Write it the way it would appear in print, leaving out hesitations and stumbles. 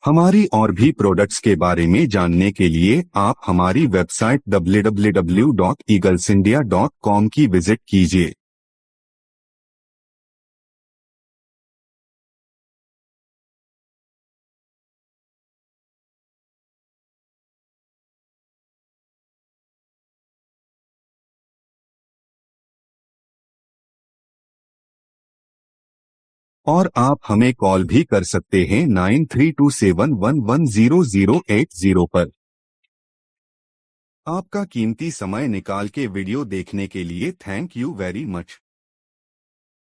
हमारी और भी प्रोडक्ट्स के बारे में जानने के लिए आप हमारी वेबसाइट www.eaglesindia.com की विजिट कीजिए। और आप हमें कॉल भी कर सकते हैं 9327110080 पर। आपका कीमती समय निकाल के वीडियो देखने के लिए थैंक यू वेरी मच।